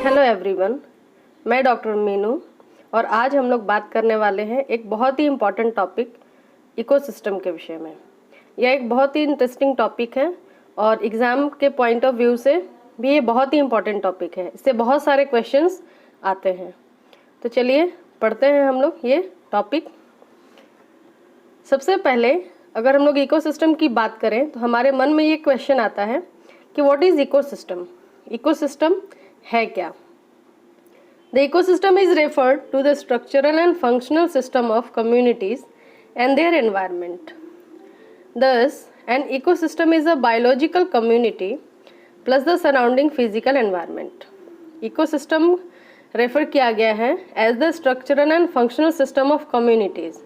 Hello everyone, मैं doctor Meenu और आज हम लोग बात करने वाले हैं एक बहुत ही इम्पॉर्टेंट टॉपिक इकोसिस्टम के विषय में। यह एक बहुत ही इंटरेस्टिंग टॉपिक है और एग्ज़ाम के पॉइंट ऑफ व्यू से भी ये बहुत ही इम्पॉर्टेंट टॉपिक है। इससे बहुत सारे क्वेश्चंस आते हैं। तो चलिए पढ़ते हैं हम लोग ये टॉपिक। सबसे पहले अगर हम लोग इकोसिस्टम की बात करें तो हमारे मन में ये क्वेश्चन आता है कि व्हाट इज़ इकोसिस्टम। इकोसिस्टम है क्या? The ecosystem is referred to the structural and functional system of communities and their environment. Thus, an ecosystem is a biological community plus the surrounding physical environment. Ecosystem refer किया गया है as the structural and functional system of communities,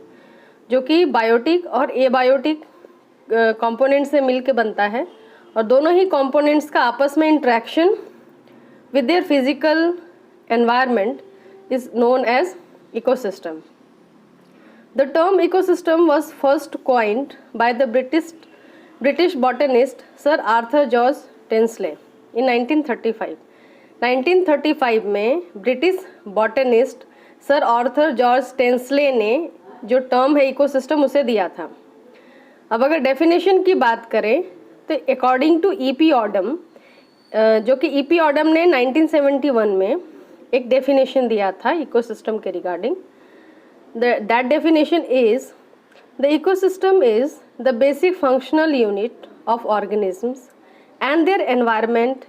जो कि biotic और abiotic component से मिल के बनता है और दोनों ही कंपोनेंट्स का आपस में interaction with their physical environment is known as ecosystem. The term ecosystem was first coined by the British botanist Sir Arthur George Tinsley in 1935. 1935 में British botanist sir Arthur George Tansley ने जो term है ecosystem उसे दिया था। अब अगर definition की बात करें तो अकॉर्डिंग टू ई.पी. ऑडम, जो कि ई.पी. ऑडम ने 1971 में एक डेफिनेशन दिया था इकोसिस्टम के regarding. That definition is the ecosystem is the basic functional unit of organisms and their environment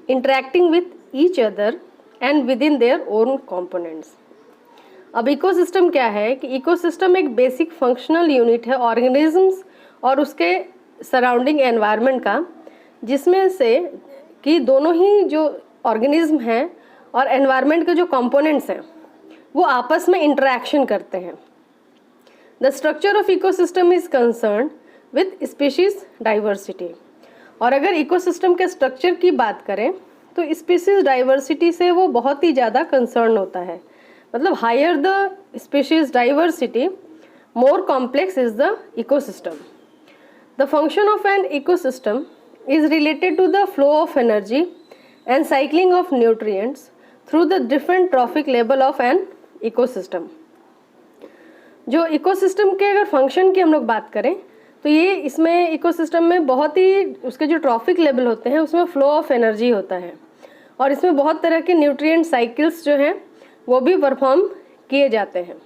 interacting with each other and with in their own components. अब इकोसिस्टम क्या है कि इकोसिस्टम एक बेसिक फंक्शनल यूनिट है organisms और उसके surrounding environment का, जिसमें से कि दोनों ही जो ऑर्गेनिज्म हैं और एनवायरनमेंट के जो कंपोनेंट्स हैं वो आपस में इंटरेक्शन करते हैं। The structure of ecosystem is concern with species diversity. और अगर इकोसिस्टम के स्ट्रक्चर की बात करें तो स्पीशीज डाइवर्सिटी से वो बहुत ही ज़्यादा कंसर्न होता है। मतलब higher the species diversity more complex is the ecosystem. The function of an ecosystem is related to the flow of energy and cycling of nutrients through the different trophic level of an ecosystem. जो ecosystem के अगर function की हम लोग बात करें तो ये इसमें इकोसिस्टम में बहुत ही उसके जो ट्रॉफिक लेवल होते हैं उसमें फ्लो ऑफ एनर्जी होता है और इसमें बहुत तरह के न्यूट्रिएंट साइकिल्स जो हैं वो भी परफॉर्म किए जाते हैं।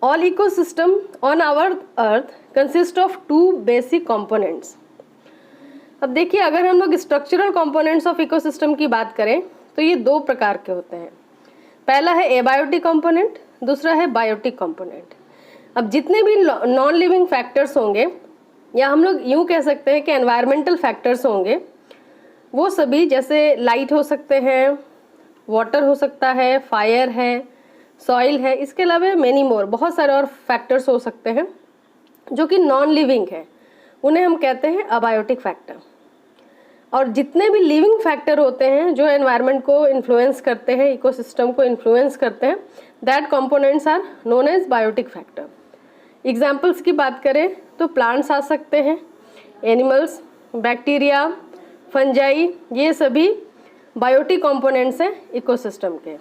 All ecosystem on our earth consist of two basic components. अब देखिए अगर हम लोग स्ट्रक्चरल कंपोनेंट्स ऑफ इकोसिस्टम की बात करें तो ये दो प्रकार के होते हैं। पहला है एबायोटिक कंपोनेंट, दूसरा है बायोटिक कंपोनेंट। अब जितने भी नॉन लिविंग फैक्टर्स होंगे या हम लोग यूँ कह सकते हैं कि एनवायरमेंटल फैक्टर्स होंगे, वो सभी जैसे लाइट हो सकते हैं, वाटर हो सकता है, फायर है, सॉइल है, इसके अलावा मैनी मोर बहुत सारे और फैक्टर्स हो सकते हैं जो कि नॉन लिविंग है, उन्हें हम कहते हैं अबायोटिक फैक्टर। और जितने भी लिविंग फैक्टर होते हैं जो एनवायरनमेंट को इन्फ्लुएंस करते हैं, इकोसिस्टम को इन्फ्लुएंस करते हैं, that components are known as biotic factor. Examples की बात करें तो प्लांट्स आ सकते हैं, एनिमल्स, बैक्टीरिया, फंजाई, ये सभी बायोटिक कंपोनेंट्स हैं इकोसिस्टम के।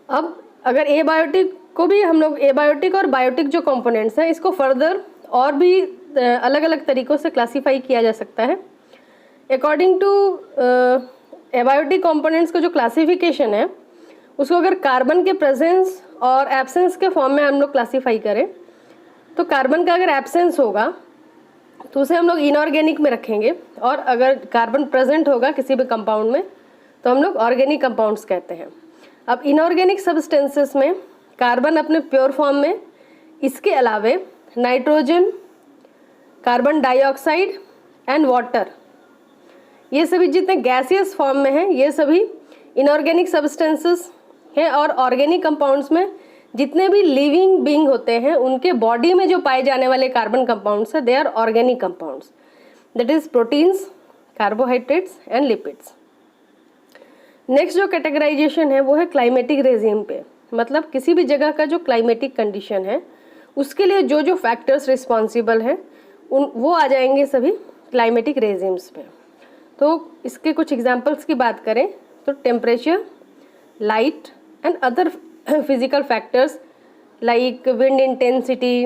अब अगर एबायोटिक को भी हम लोग एबायोटिक और बायोटिक जो कंपोनेंट्स हैं इसको फर्दर और भी अलग अलग तरीक़ों से क्लासीफाई किया जा सकता है। अकॉर्डिंग टू एबायोटिक कंपोनेंट्स का जो क्लासिफिकेशन है उसको अगर कार्बन के प्रेजेंस और एब्सेंस के फॉर्म में हम लोग क्लासीफाई करें तो कार्बन का अगर एब्सेंस होगा तो उसे हम लोग इनऑर्गेनिक में रखेंगे और अगर कार्बन प्रेजेंट होगा किसी भी कंपाउंड में तो हम लोग ऑर्गेनिक कंपाउंड्स कहते हैं। अब इनऑर्गेनिक सब्सटेंसेस में कार्बन अपने प्योर फॉर्म में, इसके अलावे nitrogen, carbon dioxide and water, ये सभी जितने गैसियस फॉर्म में हैं ये सभी इनऑर्गेनिक सब्सटेंसेस हैं। और ऑर्गेनिक कंपाउंड्स में जितने भी लिविंग बीइंग होते हैं उनके बॉडी में जो पाए जाने वाले कार्बन कंपाउंड्स हैं they are organic compounds, that is proteins, carbohydrates and lipids. Next जो कैटेगराइजेशन है वो है क्लाइमेटिक रेजिम पे, मतलब किसी भी जगह का जो क्लाइमेटिक कंडीशन है उसके लिए जो जो फैक्टर्स रिस्पॉन्सिबल हैं वो आ जाएंगे सभी क्लाइमेटिक रेजिम्स पे। तो इसके कुछ एग्जांपल्स की बात करें तो temperature, light and other physical factors like wind intensity,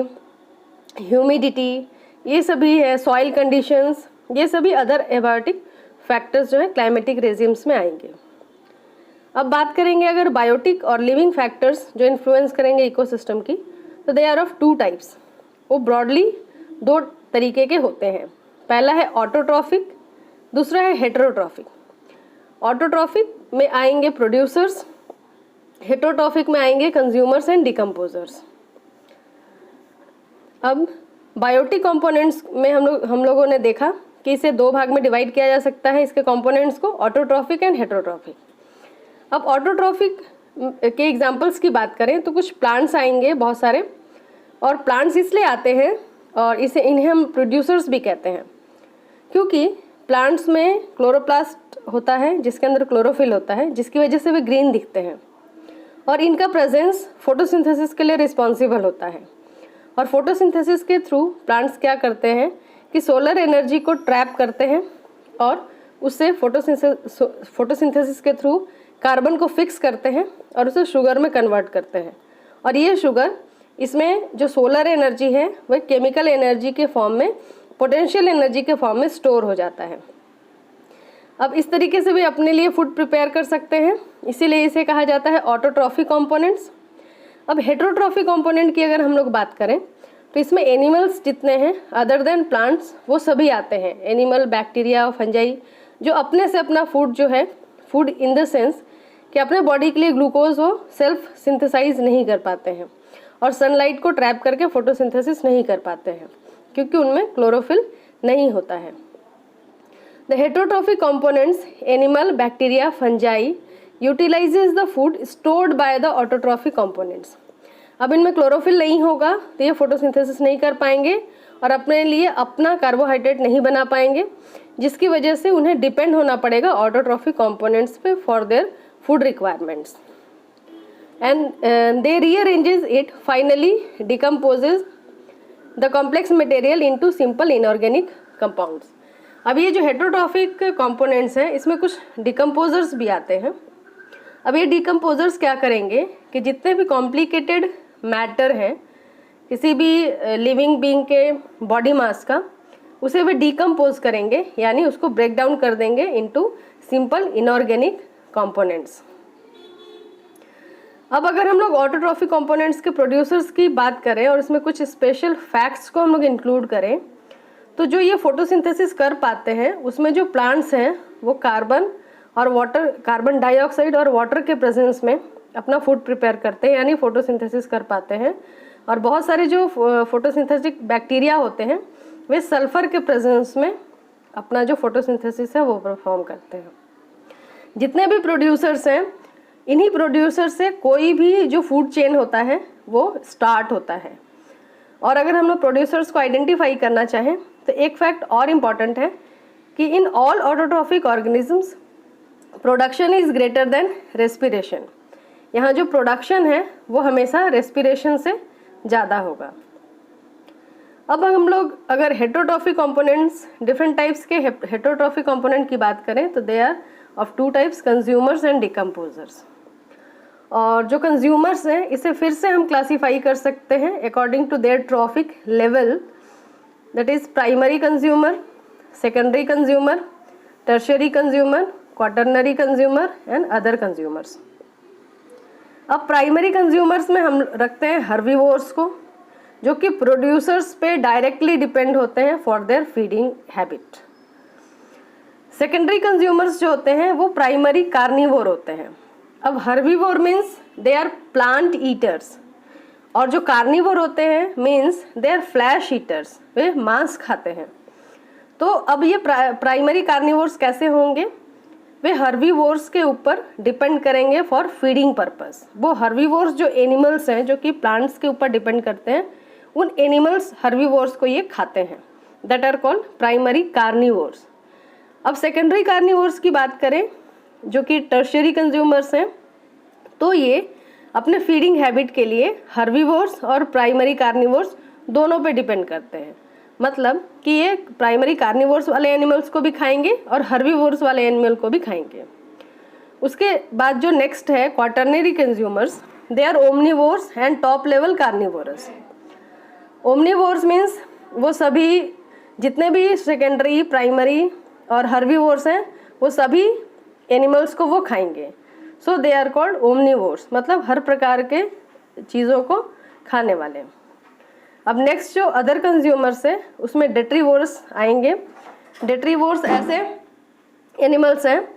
humidity, ये सभी है, सॉइल कंडीशंस, ये सभी अदर एबायोटिक फैक्टर्स जो है क्लाइमेटिक रेजिम्स में आएंगे। अब बात करेंगे अगर बायोटिक और लिविंग फैक्टर्स जो इन्फ्लुएंस करेंगे इकोसिस्टम की, तो दे आर ऑफ 2 टाइप्स। वो ब्रॉडली 2 तरीके के होते हैं। पहला है ऑटोट्रॉफिक, दूसरा है हेटेरोट्रॉफिक। ऑटोट्रॉफिक में आएंगे प्रोड्यूसर्स, हेटेरोट्रॉफिक में आएंगे कंज्यूमर्स एंड डिकम्पोजर्स। अब बायोटिक कंपोनेंट्स में हम लोगों ने देखा कि इसे 2 भाग में डिवाइड किया जा सकता है, इसके कंपोनेंट्स को, ऑटोट्रॉफिक एंड हेटेरोट्रॉफिक। अब ऑटोट्रॉफिक के एग्जांपल्स की बात करें तो कुछ प्लांट्स आएंगे बहुत सारे, और प्लांट्स इसलिए आते हैं और इन्हें हम प्रोड्यूसर्स भी कहते हैं क्योंकि प्लांट्स में क्लोरोप्लास्ट होता है जिसके अंदर क्लोरोफिल होता है, जिसकी वजह से वे ग्रीन दिखते हैं, और इनका प्रेजेंस फोटोसिंथेसिस के लिए रिस्पॉन्सिबल होता है। और फोटोसिंथेसिस के थ्रू प्लांट्स क्या करते हैं कि सोलर एनर्जी को ट्रैप करते हैं और उससे फोटोसिंथेसिस के थ्रू कार्बन को फिक्स करते हैं और उसे शुगर में कन्वर्ट करते हैं। और ये शुगर, इसमें जो सोलर एनर्जी है वह केमिकल एनर्जी के फॉर्म में, पोटेंशियल एनर्जी के फॉर्म में स्टोर हो जाता है। अब इस तरीके से भी अपने लिए फूड प्रिपेयर कर सकते हैं, इसीलिए इसे कहा जाता है ऑटोट्रॉफिक कंपोनेंट्स। अब हेटेरोट्रॉफिक कंपोनेंट की अगर हम लोग बात करें तो इसमें एनिमल्स जितने हैं अदर देन प्लांट्स वो सभी आते हैं। एनिमल, बैक्टीरिया, फंजाई, जो अपने से अपना फूड जो है, फूड इन द सेंस कि अपने बॉडी के लिए ग्लूकोज वो सेल्फ सिंथेसाइज नहीं कर पाते हैं और सनलाइट को ट्रैप करके फोटोसिंथेसिस नहीं कर पाते हैं क्योंकि उनमें क्लोरोफिल नहीं होता है। The heterotrophic components, animal, bacteria, fungi utilises the food stored by the autotrophic components. अब इनमें क्लोरोफिल नहीं होगा तो ये फोटोसिंथेसिस नहीं कर पाएंगे और अपने लिए अपना कार्बोहाइड्रेट नहीं बना पाएंगे, जिसकी वजह से उन्हें डिपेंड होना पड़ेगा ऑटोट्रॉफिक कंपोनेंट्स पे for their food requirements, and they rearranges it, finally decomposes the complex material into simple inorganic compounds. अब ये जो हेटेरोट्रॉफिक कंपोनेंट्स हैं इसमें कुछ डिकम्पोजर्स भी आते हैं। अब ये डिकम्पोजर्स क्या करेंगे कि जितने भी कॉम्प्लिकेटेड मैटर हैं किसी भी लिविंग बीइंग के बॉडी मास का, उसे वे डिकम्पोज करेंगे, यानी उसको ब्रेक डाउन कर देंगे इनटू सिंपल इनऑर्गेनिक कंपोनेंट्स। अब अगर हम लोग ऑटोट्रॉफिक कंपोनेंट्स के प्रोड्यूसर्स की बात करें और इसमें कुछ स्पेशल फैक्ट्स को हम लोग इंक्लूड करें, तो जो ये फोटोसिंथेसिस कर पाते हैं उसमें जो प्लांट्स हैं वो कार्बन और वाटर, कार्बन डाइऑक्साइड और वाटर के प्रेजेंस में अपना फूड प्रिपेयर करते हैं, यानी फोटोसिंथेसिस कर पाते हैं। और बहुत सारे जो फोटोसिंथेटिक बैक्टीरिया होते हैं वे सल्फर के प्रेजेंस में अपना जो फोटोसिंथेसिस है वो परफॉर्म करते हैं। जितने भी प्रोड्यूसर्स हैं, इन्हीं प्रोड्यूसर से कोई भी जो फूड चेन होता है वो स्टार्ट होता है। और अगर हम लोग प्रोड्यूसर्स को आइडेंटिफाई करना चाहें तो एक फैक्ट और इम्पॉर्टेंट है कि in all autotrophic organisms production is greater than respiration. यहाँ जो प्रोडक्शन है वो हमेशा रेस्पिरेशन से ज़्यादा होगा। अब हम लोग अगर हेटेरोट्रॉफिक कंपोनेंट्स, डिफरेंट टाइप्स के हेटेरोट्रॉफिक कंपोनेंट की बात करें तो they are of 2 types, consumers and decomposers. और जो कंज्यूमर्स हैं इसे फिर से हम क्लासीफाई कर सकते हैं according to their trophic level, that is primary consumer, secondary consumer, tertiary consumer, quaternary consumer and other consumers. अब प्राइमरी कंज्यूमर्स में हम रखते हैं हर्बीवोर्स को, जो कि प्रोड्यूसर्स पे डायरेक्टली डिपेंड होते हैं for their feeding habit. Secondary consumers जो होते हैं वो प्राइमरी कार्निवोर होते हैं। अब herbivore means they are plant eaters, और जो कार्निवोर होते हैं means they are flesh eaters, वे मांस खाते हैं। तो अब ये प्राइमरी कार्निवोर्स कैसे होंगे? वे हर्बीवोर्स के ऊपर डिपेंड करेंगे फॉर फीडिंग पर्पस। वो हर्बीवोर्स जो एनिमल्स हैं जो कि प्लांट्स के ऊपर डिपेंड करते हैं, उन एनिमल्स हर्बीवोर्स को ये खाते हैं, that are called primary carnivores. अब सेकेंडरी कार्निवोर्स की बात करें जो कि टर्शियरी कंज्यूमर्स हैं, तो ये अपने फीडिंग हैबिट के लिए हर्बीवोर्स और प्राइमरी कार्निवोर्स दोनों पे डिपेंड करते हैं। मतलब कि ये प्राइमरी कार्निवोर्स वाले एनिमल्स को भी खाएंगे और हर्बीवोर्स वाले एनिमल को भी खाएंगे। उसके बाद जो नेक्स्ट है quaternary consumers, they are omnivores and top level carnivorous. Omnivores means वो सभी जितने भी सेकेंडरी, प्राइमरी और हर्बीवोर्स हैं वो सभी एनिमल्स को वो खाएंगे। सो दे आर कॉल्ड ओमनीवोर्स, मतलब हर प्रकार के चीज़ों को खाने वाले। अब नेक्स्ट जो अदर कंज्यूमर्स है उसमें डेट्रीवोर्स आएंगे। डेट्रीवोर्स ऐसे एनिमल्स हैं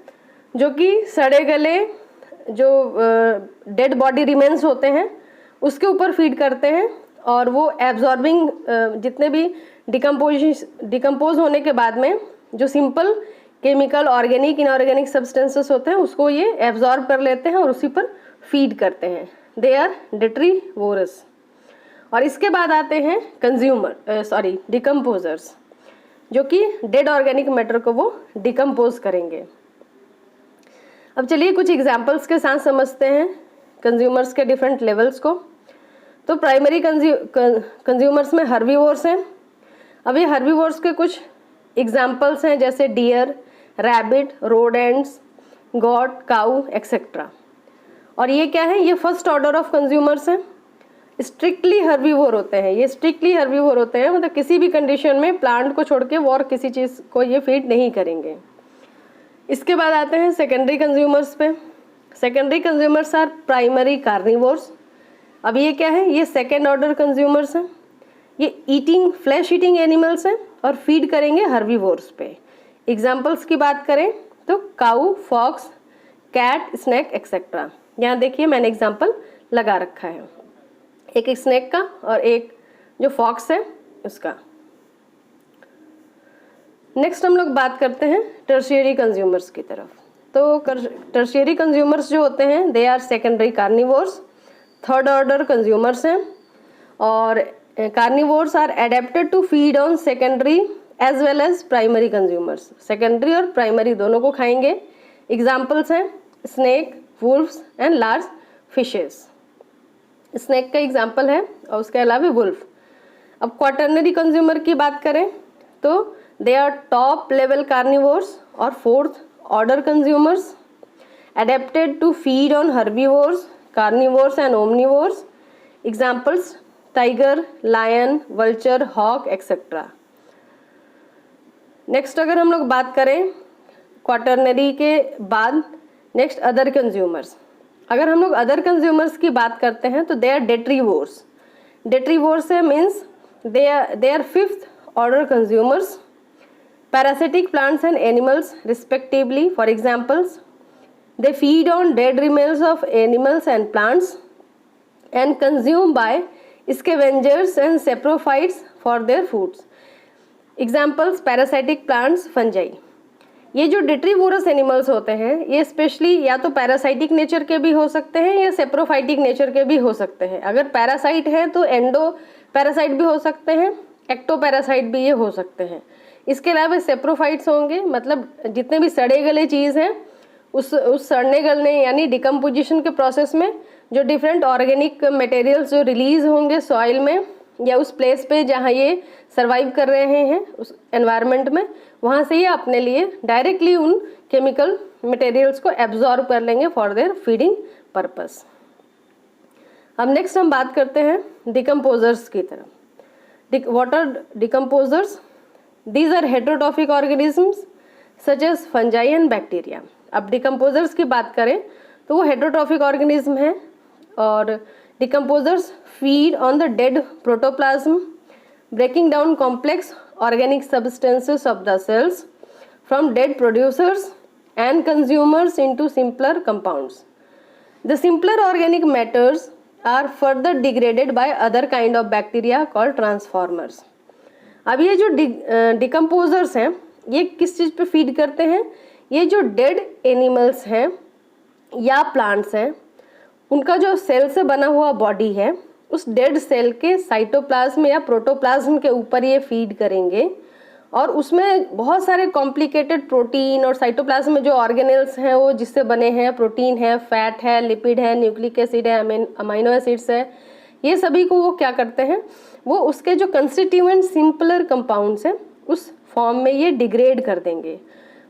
जो कि सड़े गले जो डेड बॉडी रिमेन्स होते हैं उसके ऊपर फीड करते हैं और वो एब्जॉर्बिंग जितने भी डिकम्पोज होने के बाद में जो simple chemical, organic, inorganic substances होते हैं उसको ये एब्जॉर्ब कर लेते हैं और उसी पर फीड करते हैं। They are detritivores. और इसके बाद आते हैं डिकम्पोजर्स, जो कि डेड ऑर्गेनिक मैटर को वो डिकम्पोज करेंगे। अब चलिए कुछ एग्जाम्पल्स के साथ समझते हैं कंज्यूमर्स के डिफरेंट लेवल्स को। तो प्राइमरी कंज्यूमर्स में हर्बीवोर्स हैं। अब ये हर्बीवोर्स के कुछ एग्जाम्पल्स हैं जैसे डियर, रैबिट, रोडेंट्स, गॉट, काऊ एक्सेट्रा। और ये क्या है, ये फर्स्ट ऑर्डर ऑफ कंज्यूमर्स हैं, स्ट्रिक्टली हर्बीवोर होते हैं। ये स्ट्रिक्टली हर्बीवोर होते हैं, मतलब किसी भी कंडीशन में प्लांट को छोड़ के वो और किसी चीज़ को ये फीड नहीं करेंगे। इसके बाद आते हैं सेकेंडरी कंज्यूमर्स पे। Secondary consumers are primary carnivores. अब ये क्या है, ये सेकेंड ऑर्डर कंज्यूमर्स हैं। ये फ्लैश ईटिंग एनिमल्स हैं और फीड करेंगे हर्बीवोर्स पे। एग्जाम्पल्स की बात करें तो काऊ, फॉक्स, कैट, स्नैक एक्सेट्रा। यहाँ देखिए मैंने एग्जाम्पल लगा रखा है, एक स्नैक का और एक जो फॉक्स है उसका। नेक्स्ट हम लोग बात करते हैं टर्शियरी कंज्यूमर्स की तरफ। तो टर्शियरी कंज्यूमर्स जो होते हैं they are secondary carnivores, third order consumers हैं। और carnivores are adapted to feed on secondary as well as primary consumers. Secondary और प्राइमरी दोनों को खाएंगे। एग्जाम्पल्स हैं snake, wolfs and large fishes. Snake का एग्जाम्पल है और उसके अलावा वुल्फ। अब क्वाटरनरी कंज्यूमर की बात करें तो they are top level carnivores और fourth order consumers, adapted to feed on herbivores, carnivores and omnivores. Examples tiger, lion, vulture, hawk etcetera. Next अगर हम लोग बात करें क्वाटरनरी के बाद नेक्स्ट अदर कंज्यूमर्स। अगर हम लोग अदर कंज्यूमर्स की बात करते हैं तो दे आर डेट्रीवोर्स। डेट्रीवोर्स है means they are fifth order consumers, parasitic plants and animals respectively. For examples, they feed on dead remains of animals and plants and consumed by scavengers and saprophytes for their foods. Examples parasitic plants, fungi. ये जो detritivores animals होते हैं ये specially या तो parasitic nature के भी हो सकते हैं या सेप्रोफाइटिक नेचर के भी हो सकते हैं। अगर पैरासाइट है तो एंडो पैरासाइट भी हो सकते हैं, एक्टो पैरासाइट भी ये हो सकते हैं। इसके अलावा सेप्रोफाइट्स होंगे, मतलब जितने भी सड़े गले चीज़ हैं उस सड़ने गलने यानी डिकम्पोजिशन के प्रोसेस में जो डिफरेंट ऑर्गेनिक मटेरियल्स जो रिलीज होंगे सॉइल में या उस प्लेस पे जहाँ ये सरवाइव कर रहे हैं उस एनवायरनमेंट में, वहाँ से ये अपने लिए डायरेक्टली उन केमिकल मटेरियल्स को एब्जॉर्ब कर लेंगे फॉर देयर फीडिंग पर्पस। अब नेक्स्ट हम बात करते हैं डिकम्पोजर्स की तरफ। What are decomposers? These are heterotrophic organisms such as fungi and bacteria. अब डिकम्पोजर्स की बात करें तो वो हेटरोट्रॉफिक ऑर्गेनिज्म हैं और decomposers feed on the dead protoplasm, breaking down complex organic substances of the cells from dead producers and consumers into simpler compounds. The simpler organic matters are further degraded by other kind of bacteria called transformers. अब ये जो decomposers हैं ये किस चीज़ पे feed करते हैं? ये जो डेड एनिमल्स हैं या प्लांट्स हैं उनका जो सेल से बना हुआ बॉडी है उस डेड सेल के साइटोप्लाज्म या प्रोटोप्लाज्म के ऊपर ये फीड करेंगे और उसमें बहुत सारे कॉम्प्लिकेटेड प्रोटीन और साइटोप्लाज्म में जो ऑर्गेनेल्स हैं वो जिससे बने हैं, प्रोटीन है, फैट है, लिपिड है, न्यूक्लिक एसिड है, अमीनो एसिड्स है, ये सभी को वो क्या करते हैं, वो उसके जो कंस्टिट्यूएंट सिंपलर कंपाउंड्स हैं उस फॉर्म में ये डिग्रेड कर देंगे,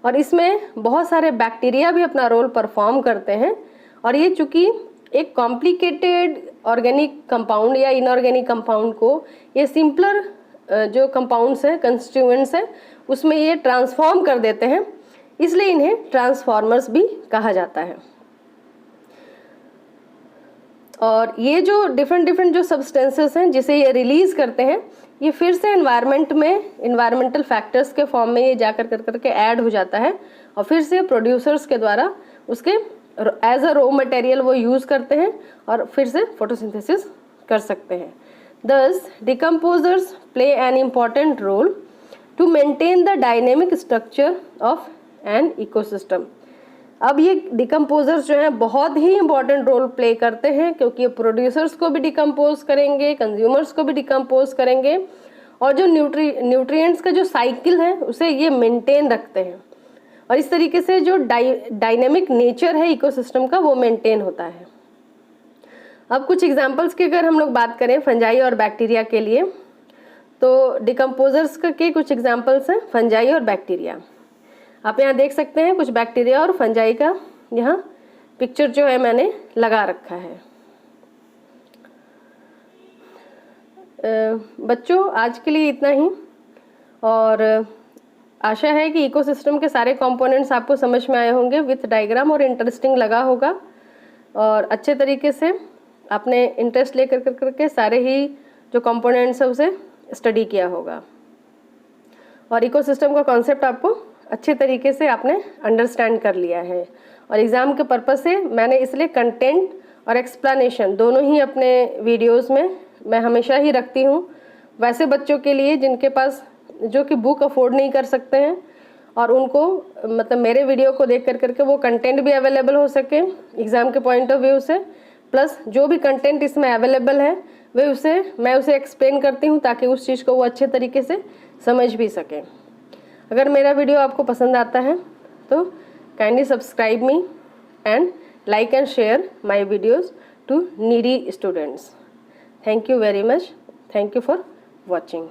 और इसमें बहुत सारे बैक्टीरिया भी अपना रोल परफॉर्म करते हैं। और ये चूँकि एक कॉम्प्लिकेटेड ऑर्गेनिक कंपाउंड या इनऑर्गेनिक कंपाउंड को ये सिंपलर जो कंपाउंड्स हैं, कंस्टिट्यूएंट्स हैं, उसमें ये ट्रांसफॉर्म कर देते हैं, इसलिए इन्हें ट्रांसफॉर्मर्स भी कहा जाता है। और ये जो डिफरेंट जो सब्सटेंसेस हैं जिसे ये रिलीज़ करते हैं, ये फिर से एनवायरनमेंट में इन्वायरमेंटल फैक्टर्स के फॉर्म में ये जाकर करके ऐड हो जाता है, और फिर से प्रोड्यूसर्स के द्वारा उसके एज अ रॉ मटेरियल वो यूज़ करते हैं और फिर से फोटोसिंथेसिस कर सकते हैं। Thus decomposers play an important role to maintain the dynamic structure of an ecosystem. अब ये डिकम्पोजर्स जो हैं बहुत ही इंपॉर्टेंट रोल प्ले करते हैं, क्योंकि ये प्रोड्यूसर्स को भी डिकम्पोज करेंगे, कंज्यूमर्स को भी डिकम्पोज करेंगे, और जो न्यूट्रिएंट्स का जो साइकिल है उसे ये मेंटेन रखते हैं, और इस तरीके से जो डायनेमिक नेचर है इकोसिस्टम का वो मेंटेन होता है। अब कुछ एग्जांपल्स की अगर हम लोग बात करें फंजाई और बैक्टीरिया के लिए, तो डिकम्पोजर्स के कुछ एग्जांपल्स हैं फंजाई और बैक्टीरिया। आप यहाँ देख सकते हैं कुछ बैक्टीरिया और फंजाई का यहाँ पिक्चर जो है मैंने लगा रखा है। बच्चों, आज के लिए इतना ही, और आशा है कि इकोसिस्टम के सारे कंपोनेंट्स आपको समझ में आए होंगे, विथ डायग्राम, और इंटरेस्टिंग लगा होगा, और अच्छे तरीके से आपने इंटरेस्ट लेकर करके सारे ही जो कंपोनेंट्स है उसे स्टडी किया होगा, और इकोसिस्टम का कॉन्सेप्ट आपको अच्छे तरीके से आपने अंडरस्टैंड कर लिया है। और एग्ज़ाम के पर्पज़ से मैंने इसलिए कंटेंट और एक्सप्लेनेशन दोनों ही अपने वीडियोस में मैं हमेशा ही रखती हूँ, वैसे बच्चों के लिए जिनके पास जो कि बुक अफोर्ड नहीं कर सकते हैं, और उनको मतलब मेरे वीडियो को देख करके वो कंटेंट भी अवेलेबल हो सके एग्ज़ाम के पॉइंट ऑफ व्यू से, प्लस जो भी कंटेंट इसमें अवेलेबल है मैं उसे एक्सप्लेन करती हूँ ताकि उस चीज़ को वो अच्छे तरीके से समझ भी सकें। अगर मेरा वीडियो आपको पसंद आता है तो kindly subscribe me and like and share my videos to needy students. Thank you very much. Thank you for watching.